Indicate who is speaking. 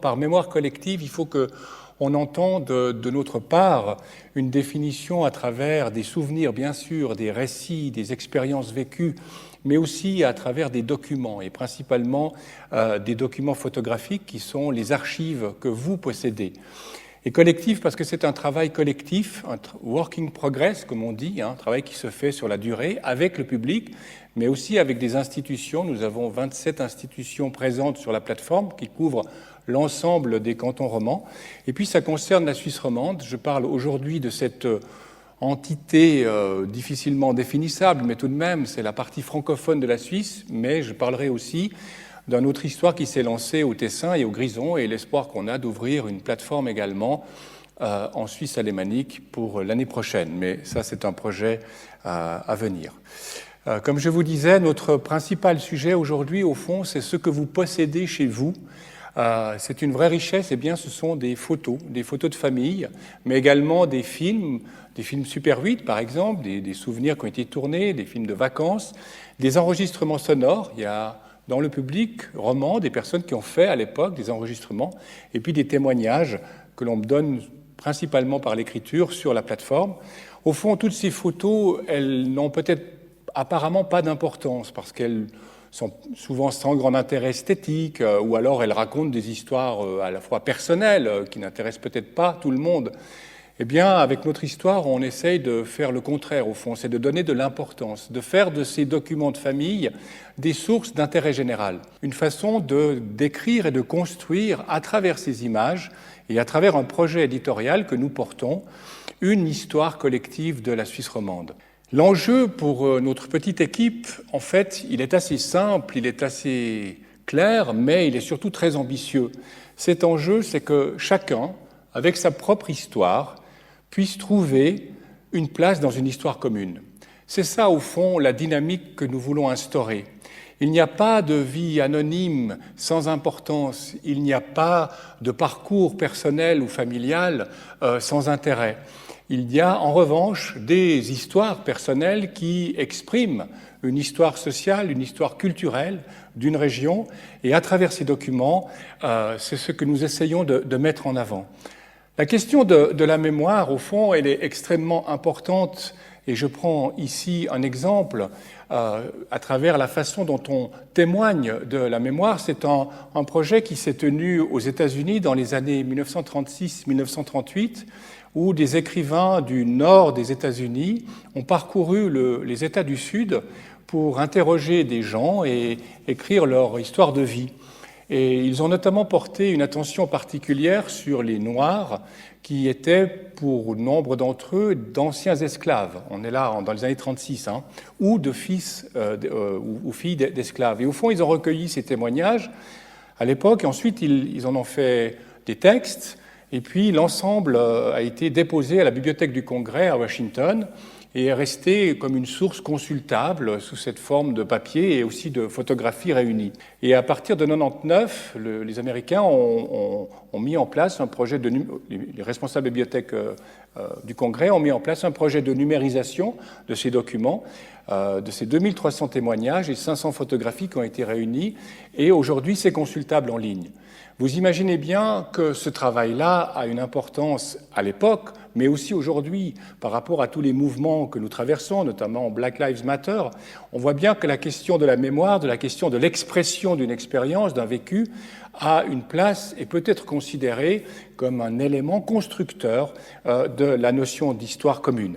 Speaker 1: Par mémoire collective, il faut qu'on entende de notre part une définition à travers des souvenirs, bien sûr, des récits, des expériences vécues, mais aussi à travers des documents, et principalement des documents photographiques qui sont les archives que vous possédez. Et collectif parce que c'est un travail collectif, un work in progress, comme on dit, un travail qui se fait sur la durée avec le public, mais aussi avec des institutions. Nous avons 27 institutions présentes sur la plateforme qui couvrent l'ensemble des cantons romans. Et puis ça concerne la Suisse romande. Je parle aujourd'hui de cette entité difficilement définissable, mais tout de même, c'est la partie francophone de la Suisse, mais je parlerai aussi d'une autre histoire qui s'est lancée au Tessin et au Grison, et l'espoir qu'on a d'ouvrir une plateforme également en Suisse alémanique pour l'année prochaine. Mais ça, c'est un projet à venir. Comme je vous disais, notre principal sujet aujourd'hui, au fond, c'est ce que vous possédez chez vous. C'est une vraie richesse, et bien ce sont des photos de famille, mais également des films Super 8 par exemple, des souvenirs qui ont été tournés, des films de vacances, des enregistrements sonores. Il y a dans le public roman des personnes qui ont fait à l'époque des enregistrements, et puis des témoignages que l'on donne principalement par l'écriture sur la plateforme. Au fond, toutes ces photos, elles n'ont peut-être apparemment pas d'importance parce qu'elles sont souvent sans grand intérêt esthétique, ou alors elles racontent des histoires à la fois personnelles qui n'intéressent peut-être pas tout le monde. Eh bien, avec notre histoire, on essaye de faire le contraire, au fond, c'est de donner de l'importance, de faire de ces documents de famille des sources d'intérêt général, une façon de d'écrire et de construire à travers ces images et à travers un projet éditorial que nous portons, une histoire collective de la Suisse romande. L'enjeu pour notre petite équipe, en fait, il est assez simple, il est assez clair, mais il est surtout très ambitieux. Cet enjeu, c'est que chacun, avec sa propre histoire, puisse trouver une place dans une histoire commune. C'est ça, au fond, la dynamique que nous voulons instaurer. Il n'y a pas de vie anonyme sans importance, il n'y a pas de parcours personnel ou familial sans intérêt. Il y a en revanche des histoires personnelles qui expriment une histoire sociale, une histoire culturelle d'une région, et à travers ces documents, c'est ce que nous essayons de mettre en avant. La question de la mémoire, au fond, elle est extrêmement importante, et je prends ici un exemple à travers la façon dont on témoigne de la mémoire. C'est un projet qui s'est tenu aux États-Unis dans les années 1936-1938, où des écrivains du nord des États-Unis ont parcouru les États du Sud pour interroger des gens et écrire leur histoire de vie. Et ils ont notamment porté une attention particulière sur les Noirs, qui étaient, pour nombre d'entre eux, d'anciens esclaves. On est là dans les années 36, ou de fils ou filles d'esclaves. Et au fond, ils ont recueilli ces témoignages à l'époque, et ensuite ils en ont fait des textes, et puis l'ensemble a été déposé à la Bibliothèque du Congrès à Washington, et est resté comme une source consultable sous cette forme de papier et aussi de photographies réunies. Et à partir de 1999, les Américains ont mis en place un projet les responsables de bibliothèque du Congrès ont mis en place un projet de numérisation de ces documents, de ces 2300 témoignages et 500 photographies qui ont été réunies, et aujourd'hui c'est consultable en ligne. Vous imaginez bien que ce travail-là a une importance à l'époque, mais aussi aujourd'hui, par rapport à tous les mouvements que nous traversons, notamment Black Lives Matter. On voit bien que la question de la mémoire, de la question de l'expression d'une expérience, d'un vécu, a une place et peut être considérée comme un élément constructeur de la notion d'histoire commune.